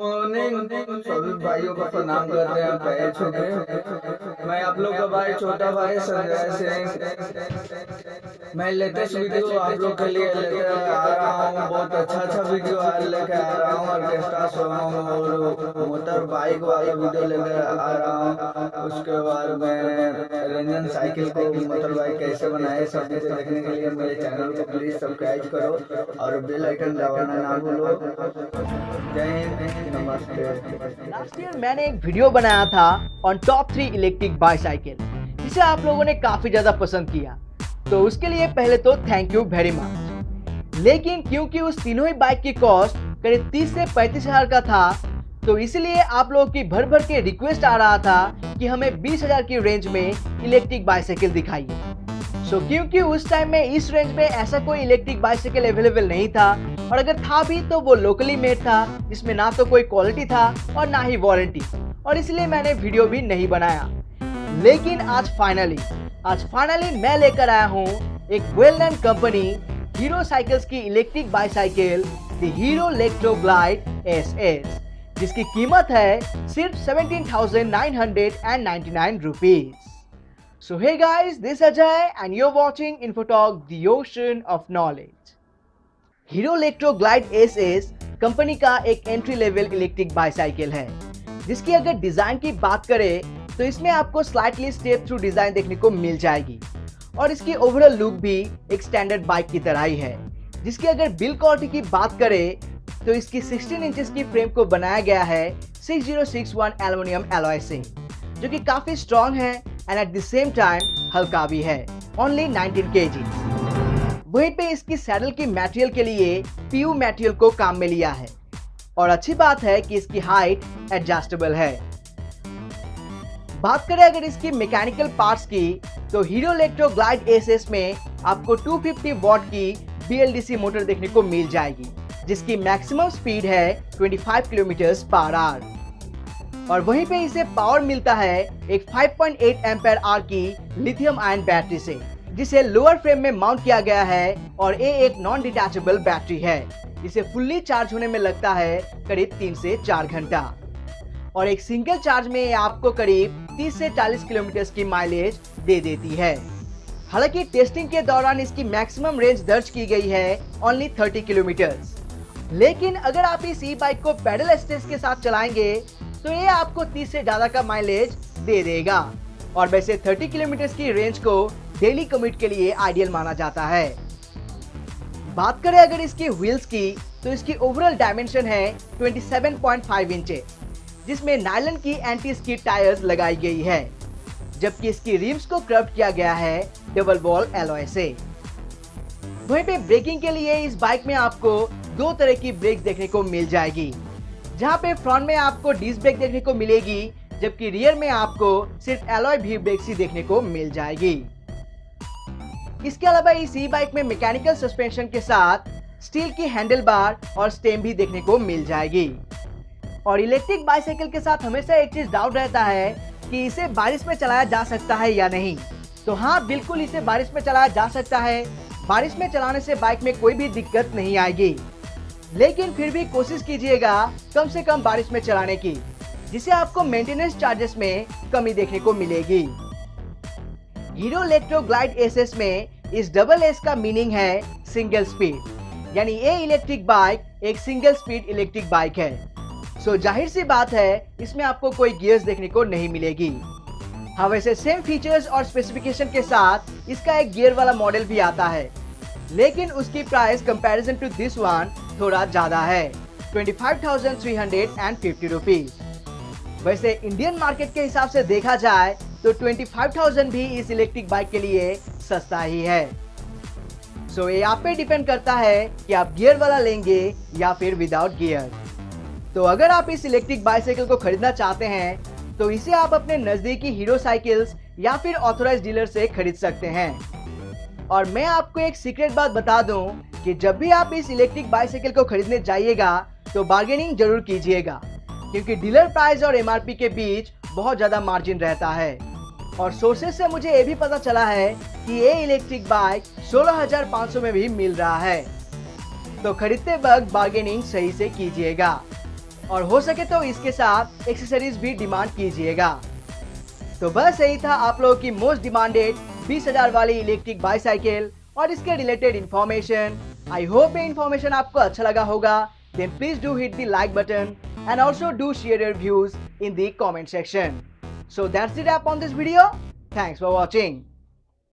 Morning सभी भाइयों को प्रणाम करते हैं पैर छू के। मैं आप लोग का भाई छोटा भाई संजय सिंह। मैं लेटेस्ट वीडियो आप लोग के लिए लेकर आ रहा हूँ। बहुत अच्छा वीडियो लेकर आ रहा हूँ। ऑर्केस्ट्रा सॉन्ग और मोटर बाइक वाला वीडियो लेकर आ रहा हूँ। उसके बाद मैं रेंजन साइकिल को मोटर बाइक कैसे बनाए सब चीज़ें देखने के लिए मेरे चैनल को प्लीज़ सब्सक्राइब करो और बेल आइकन दबाना ना भूलो। जय हिंद, नमस्ते। लास्ट ईयर मैंने एक वीडियो बनाया था ऑन टॉप 3 इलेक्ट्रिक बाईसाइकिल, जिसे आप लोगों ने काफी ज्यादा पसंद किया, तो उसके लिए पहले तो थैंक यू वेरी मच। लेकिन क्योंकि उस तीनों ही बाइक की कॉस्ट करीब 30 से 35 हजार का था, तो इसलिए आप लोगों की भर भर के रिक्वेस्ट आ रहा था कि हमें 20 हजार की रेंज में इलेक्ट्रिक बाईसाइकिल दिखाइए। क्योंकि उस टाइम में इस रेंज में ऐसा कोई इलेक्ट्रिक बाइसाइकिल अवेलेबल नहीं था, और अगर था भी तो वो लोकली मेड था, जिसमें ना तो कोई क्वालिटी था और ना ही वारंटी, और इसलिए मैंने वीडियो भी नहीं बनाया। लेकिन आज फाइनली मैं लेकर आया हूँ एक well known company Hero Cycles की electric bicycle the Hero Electro Glide SS, जिसकी कीमत है सिर्फ 17,999 rupees. So hey guys, this is Ajay and you're watching InfoTalk, the ocean of knowledge. Hero Electro Glide SS company का एक एंट्री लेवल इलेक्ट्रिक बाइसाइकिल है, जिसकी अगर डिजाइन की बात करें तो इसमें आपको स्लाइटली स्टेप थ्रू डिजाइन देखने को मिल जाएगी, और इसकी ओवरऑल लुक भी एक स्टैंडर्ड बाइक की तरह ही है। जिसकी अगर बिल्ड क्वालिटी की बात करें तो इसकी 16 इंचेस की फ्रेम को बनाया गया है 6061 एल्युमिनियम एलॉय से, जो कि काफी स्ट्रॉन्ग है and at the same time हल्का भी है, ओनली 19 kg। वहीं पे इसकी सैडल की मटेरियल के लिए PU मटेरियल को काम में लिया है, और अच्छी बात है कि इसकी हाइट एडजस्टेबल है। बात करें अगर इसकी मैकेनिकल पार्ट्स की, तो हीरो इलेक्ट्रो ग्लाइड SS में आपको 250 वॉट की BLDC मोटर देखने को मिल जाएगी, जिसकी मैक्सिमम स्पीड है 25 किलोमीटर पर आवर, और वहीं पे इसे पावर मिलता है एक 5.8 एम्पेयर आवर की लिथियम आयन बैटरी से, जिसे लोअर फ्रेम में माउंट किया गया है, और ये एक नॉन डिटैचेबल बैटरी है, जिसे फुल्ली चार्ज होने में लगता है करीब 3 से 4 घंटा, और एक सिंगल चार्ज में ये आपको करीब 30 से 40 किलोमीटर की माइलेज दे देती है। हालांकि टेस्टिंग के दौरान इसकी मैक्सिमम रेंज दर्ज की गई है ओनली 30 किलोमीटर, लेकिन अगर आप इस ई बाइक को पैडल स्टेज के साथ चलाएंगे तो ये आपको 30 से ज्यादा का माइलेज दे देगा, और वैसे 30 किलोमीटर की रेंज को डेली कम्यूट के लिए आइडियल माना जाता है। बात करें अगर इसकी व्हील्स की, तो इसकी ओवरऑल डायमेंशन है 27.5 इंचेस, जिसमें नायलॉन की एंटी स्किड टायर्स लगाई गई है, जबकि इसकी रिम्स को कर्व किया गया है डबल बॉल एलॉय से। वहीं पे ब्रेकिंग के लिए इस बाइक में आपको 2 तरह की ब्रेक देखने को मिल जाएगी, जहां पे फ्रंट में आपको डिस्क ब्रेक देखने को मिलेगी, जबकि रियर में आपको सिर्फ एलॉय व्ही ब्रेक ही देखने को मिल जाएगी। इसके अलावा इस ई बाइक में मैकेनिकल सस्पेंशन के साथ स्टील की हैंडल बार और स्टेम भी देखने को मिल जाएगी। और इलेक्ट्रिक बाइसाइकिल के साथ हमेशा एक चीज डाउट रहता है कि इसे बारिश में चलाया जा सकता है या नहीं। तो हाँ, बिल्कुल इसे बारिश में चलाया जा सकता है। बारिश में चलाने से बाइक में कोई भी दिक्कत नहीं आएगी, लेकिन फिर भी कोशिश कीजिएगा कम से कम बारिश में चलाने की, जिसे आपको मेंटेनेंस चार्जेस में कमी देखने को मिलेगी। हीरो इलेक्ट्रो ग्लाइड SS में इस डबल S का मीनिंग है सिंगल स्पीड, यानी ये इलेक्ट्रिक बाइक एक सिंगल स्पीड इलेक्ट्रिक बाइक है। सो जाहिर सी बात है, इसमें आपको कोई गियर्स देखने को नहीं मिलेगी। हाँ, वैसे सेम फीचर्स और स्पेसिफिकेशन के साथ इसका एक गियर वाला मॉडल भी आता है, लेकिन उसकी price comparison to this one थोड़ा ज्यादा है, 25,350 रुपीज। वैसे इंडियन मार्केट के हिसाब से देखा जाए तो 25,000 भी इस इलेक्ट्रिक बाइक के लिए सस्ता ही है। सो ये आप पे डिपेंड करता है कि आप गियर वाला लेंगे या फिर विदाउट गियर। तो अगर आप इस इलेक्ट्रिक बाइसाइकिल को खरीदना चाहते हैं तो इसे आप अपने नजदीकी हीरो साइकिल्स या फिर ऑथराइज्ड डीलर से खरीद सकते हैं। और मैं आपको एक सीक्रेट बात बता दूं कि जब भी आप इस इलेक्ट्रिक बाइसाइकिल को खरीदने जाइएगा तो बार्गेनिंग जरूर कीजिएगा, क्योंकि डीलर प्राइस और MRP के बीच बहुत ज्यादा मार्जिन रहता है। और सोर्सेज से मुझे ये भी पता चला है कि ये इलेक्ट्रिक बाइक 16,500 में भी मिल रहा है, तो खरीदते वक्त बार्गेनिंग सही से कीजिएगा। और हो सके तो इसके साथ एक्सेसरीज भी डिमांड कीजिएगा। तो बस यही था आप लोगों की मोस्ट डिमांडेड 20,000 वाली इलेक्ट्रिक बाईसाइकिल और इसके रिलेटेड इंफॉर्मेशन। आई होप ये इंफॉर्मेशन आपको अच्छा लगा होगा। Then please do hit the like button and also do share your views in the comment section. So that's the wrap on this video. Thanks for watching.